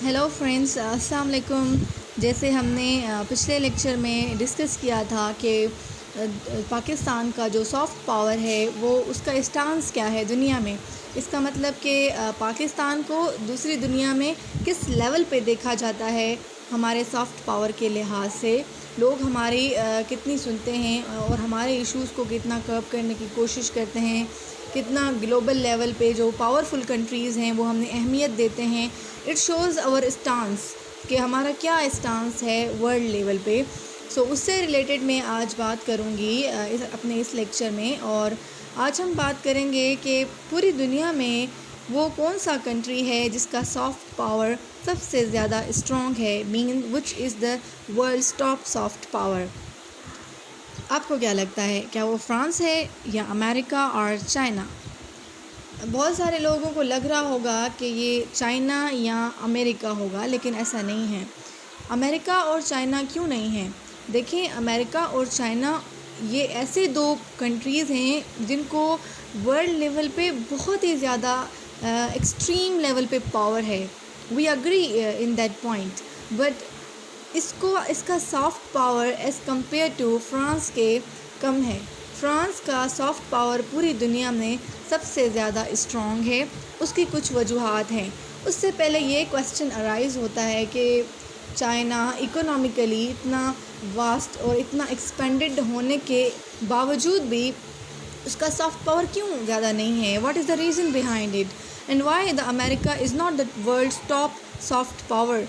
Hello friends, السلام علیکم۔ جیسے ہم نے پچھلے لیکچر میں ڈسکس کیا تھا کہ پاکستان کا جو سافٹ پاور ہے وہ اس کا اسٹانس کیا ہے دنیا میں، اس کا مطلب کہ پاکستان کو دوسری دنیا میں کس لیول پہ دیکھا جاتا ہے ہمارے سافٹ پاور کے لحاظ سے، لوگ ہماری کتنی سنتے ہیں اور ہمارے ایشوز کو کتنا کرب کرنے کی کوشش کرتے ہیں، کتنا گلوبل لیول پہ جو پاورفل کنٹریز ہیں وہ ہم نے اہمیت دیتے ہیں۔ اٹ شوز اور اسٹانس کہ ہمارا کیا اسٹانس ہے ورلڈ لیول پہ۔ سو اس سے ریلیٹڈ میں آج بات کروں گی اپنے اس لیکچر میں، اور آج ہم بات کریں گے کہ پوری دنیا میں وہ کون سا کنٹری ہے جس کا سافٹ پاور سب سے زیادہ اسٹرانگ ہے، which is the world's top soft power. آپ کو کیا لگتا ہے، کیا وہ فرانس ہے یا امریکہ اور چائنا؟ بہت سارے لوگوں کو لگ رہا ہوگا کہ یہ چائنا یا امریکہ ہوگا، لیکن ایسا نہیں ہے۔ امریکہ اور چائنا کیوں نہیں ہے؟ دیکھیں، امریکہ اور چائنا یہ ایسے دو کنٹریز ہیں جن کو ورلڈ لیول پہ بہت ہی زیادہ ایکسٹریم لیول پہ پاور ہے۔ We agree on that point, but اس کا soft power as compare to France کے کم ہے۔ فرانس کا سافٹ پاور پوری دنیا میں سب سے زیادہ اسٹرانگ ہے۔ اس کی کچھ وجوہات ہیں۔ اس سے پہلے یہ کویسچن ارائز ہوتا ہے کہ چائنا اکنامکلی اتنا واسٹ اور اتنا ایکسپینڈڈ ہونے کے باوجود بھی اس کا سافٹ پاور کیوں زیادہ نہیں ہے؟ What is the reason behind it? And why the America is not the world's top soft power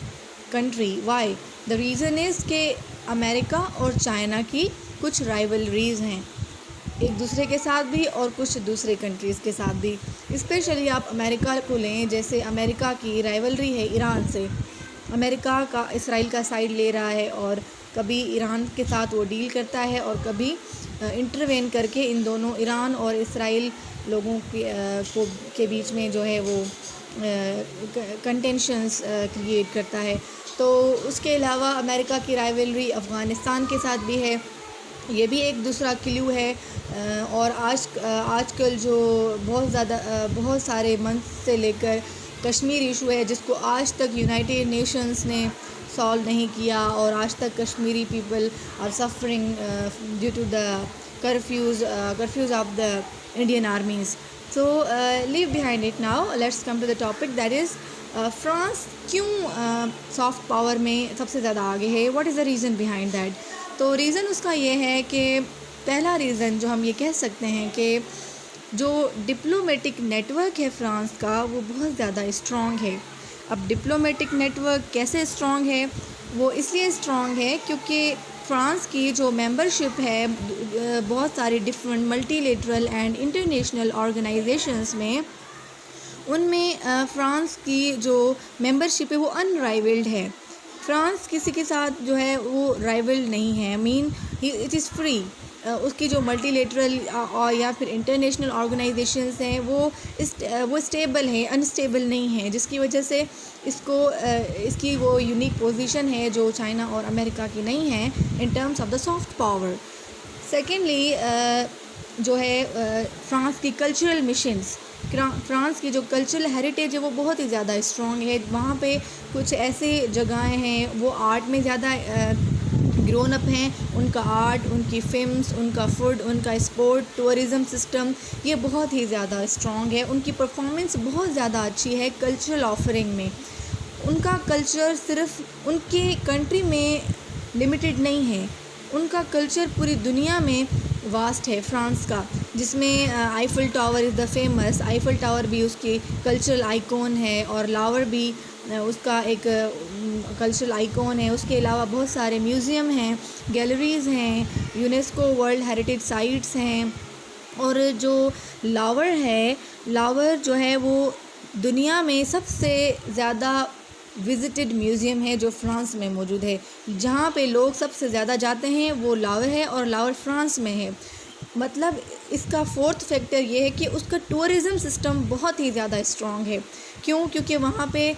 country? Why? The reason is کہ امریکہ اور چائنا کی کچھ رائیولریز ہیں، ایک دوسرے کے ساتھ بھی اور کچھ دوسرے کنٹریز کے ساتھ بھی۔ اسپیشلی آپ امریکہ کو لیں، جیسے امریکہ کی رائیولری ہے ایران سے۔ امریکہ کا اسرائیل کا سائڈ لے رہا ہے، اور کبھی ایران کے ساتھ وہ ڈیل کرتا ہے اور کبھی انٹروین کر کے ان دونوں ایران اور اسرائیل لوگوں کے بیچ میں جو ہے وہ کنٹینشنز کریٹ کرتا ہے۔ تو اس کے علاوہ امریکہ کی رائیولری افغانستان کے ساتھ بھی ہے، یہ بھی ایک دوسرا کلیو ہے۔ اور آج کل جو بہت سارے منتھ سے لے کر کشمیر ایشو ہے، جس کو آج تک یونائٹیڈ نیشنز نے سالو نہیں کیا، اور آج تک Kashmiri people are suffering due to the curfews of the Indian armies. So leave behind it now, let's come to the topic, that is France کیوں سافٹ پاور میں سب سے زیادہ آگے ہے؟ What is the reason behind that? تو reason اس کا یہ ہے کہ پہلا ریزن جو ہم یہ کہہ سکتے ہیں کہ جو ڈپلومیٹک نیٹ ورک ہے فرانس کا، وہ بہت زیادہ اسٹرانگ ہے۔ اب ڈپلومیٹک نیٹ ورک کیسے اسٹرانگ ہے؟ وہ اس لیے اسٹرانگ ہے کیونکہ فرانس کی جو ممبرشپ ہے بہت ساری different multi lateral and international organizations میں، ان میں فرانس کی جو ممبرشپ ہے وہ ان رائیولڈ ہے۔ فرانس کسی کے ساتھ جو ہے وہ رائیولڈ نہیں ہے، اٹ از فری۔ اس کی جو ملٹی لیٹرل یا پھر انٹرنیشنل آرگنائزیشنز ہیں وہ اسٹیبل ہیں، انسٹیبل نہیں ہیں، جس کی وجہ سے اس کی وہ یونیک پوزیشن ہے جو چائنا اور امریکہ کی نہیں ہے in terms of the soft power. Secondly جو ہے فرانس کی کلچرل مشنز، فرانس کی جو کلچرل ہیریٹیج ہے وہ بہت ہی زیادہ اسٹرانگ ہے۔ وہاں پہ کچھ ایسی جگہیں ہیں وہ آرٹ میں زیادہ گرون اپ ہیں، ان کا آرٹ، ان کی فلمز، ان کا فوڈ، ان کا اسپورٹ، ٹورزم سسٹم، یہ بہت ہی زیادہ اسٹرانگ ہے۔ ان کی پرفارمنس بہت زیادہ اچھی ہے کلچرل آفرنگ میں۔ ان کا کلچر صرف ان کی کنٹری میں لمیٹڈ نہیں ہے، ان کا کلچر پوری دنیا میں واسٹ ہے فرانس کا، جس میں Eiffel tower is the famous. Eiffel tower بھی اس کی کلچرل آئیکون ہے، اور لاور بھی اس کا ایک کلچرل آئیکون ہے۔ اس کے علاوہ بہت سارے میوزیم ہیں، گیلریز ہیں، یونیسکو ورلڈ ہیریٹیج سائٹس ہیں۔ اور جو لاور جو ہے وہ دنیا میں سب سے زیادہ وزٹڈ میوزیم ہے جو فرانس میں موجود ہے۔ جہاں پہ لوگ سب سے زیادہ جاتے ہیں وہ لاور ہے، اور لاور فرانس میں ہے۔ مطلب اس کا فورتھ فیکٹر یہ ہے کہ اس کا ٹورزم سسٹم بہت ہی زیادہ اسٹرانگ ہے۔ کیوں؟ کیونکہ وہاں پہ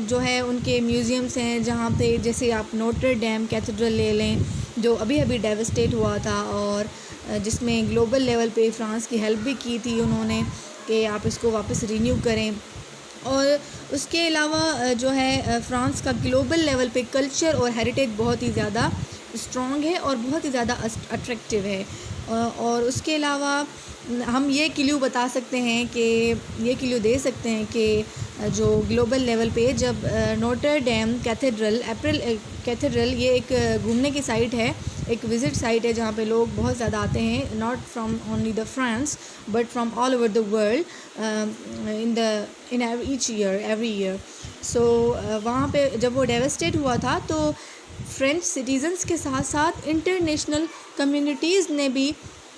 جو ہے ان کے میوزیمس ہیں، جہاں پہ جیسے آپ نوٹر ڈیم کیتھیڈرل لے لیں جو ابھی ڈیوسٹیٹ ہوا تھا، اور جس میں گلوبل لیول پہ فرانس کی ہیلپ بھی کی تھی انہوں نے کہ آپ اس کو واپس رینیو کریں۔ اور اس کے علاوہ جو ہے فرانس کا گلوبل لیول پہ کلچر اور ہیریٹیج بہت ہی زیادہ اسٹرانگ ہے اور بہت ہی زیادہ اٹریکٹیو ہے. اور اس کے علاوہ ہم یہ کلیو بتا سکتے ہیں کہ یہ کلیو دے سکتے ہیں کہ جو گلوبل لیول پہ جب نوٹر ڈیم کیتھیڈرل یہ ایک گھومنے کی سائٹ ہے, ایک وزٹ سائٹ ہے جہاں پہ لوگ بہت زیادہ آتے ہیں, not from only the France but from all over the world in each every year. So وہاں پہ جب وہ ڈیوسٹیٹ ہوا تھا تو فرینچ سٹیزنس کے ساتھ ساتھ انٹرنیشنل کمیونٹیز نے بھی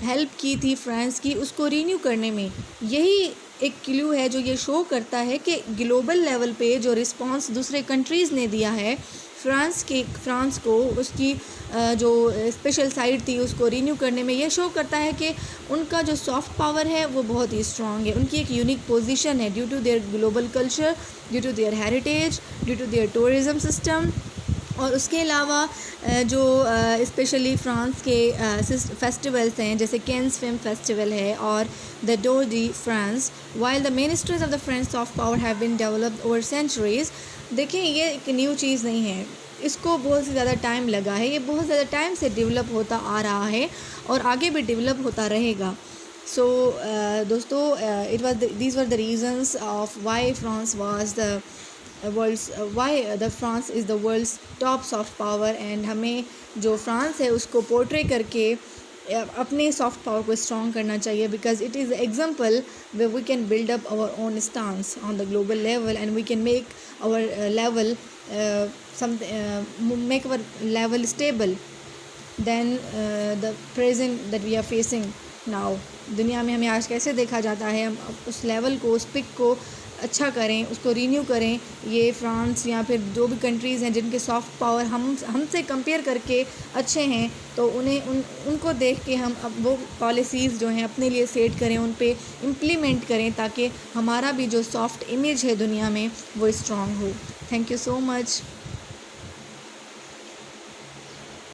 ہیلپ کی تھی فرانس کی اس کو رینیو کرنے میں. یہی ایک کلیو ہے جو یہ شو کرتا ہے کہ گلوبل لیول پہ جو رسپانس دوسرے کنٹریز نے دیا ہے فرانس کو اس کی جو اسپیشل سائٹ تھی اس کو رینیو کرنے میں, یہ شو کرتا ہے کہ ان کا جو سافٹ پاور ہے وہ بہت ہی اسٹرانگ ہے, ان کی ایک یونیک پوزیشن ہے due to their global culture, due to their heritage, due to their tourism system. اور اس کے علاوہ جو اسپیشلی فرانس کے فیسٹیولس ہیں جیسے کینس فلم فیسٹیول ہے اور the tour de France, while the ministries of the French soft power have been developed over centuries. دیکھیں یہ ایک نیو چیز نہیں ہے, اس کو بہت زیادہ ٹائم لگا ہے, یہ بہت زیادہ ٹائم سے ڈیولپ ہوتا آ رہا ہے اور آگے بھی ڈیولپ ہوتا رہے گا. سو دوستو these were the reasons of why France was the France is the world's top soft power. And ہمیں جو فرانس ہے اس کو پورٹرے کر کے اپنے سافٹ پاور کو اسٹرانگ کرنا چاہیے, because it is example where we can build up our own stance on the global level and we can make our level stable than the present that we are facing now. دنیا میں ہمیں آج کیسے دیکھا جاتا ہے, ہم اس level کو, اس پک کو اچھا کریں, اس کو رینیو کریں. یہ فرانس یا پھر جو بھی کنٹریز ہیں جن کے سافٹ پاور ہم سے کمپیئر کر کے اچھے ہیں, تو ان کو دیکھ کے ہم اب وہ پالیسیز جو ہیں اپنے لیے سیٹ کریں, ان پہ امپلیمنٹ کریں تاکہ ہمارا بھی جو سافٹ امیج ہے دنیا میں وہ strong who. Thank you so much.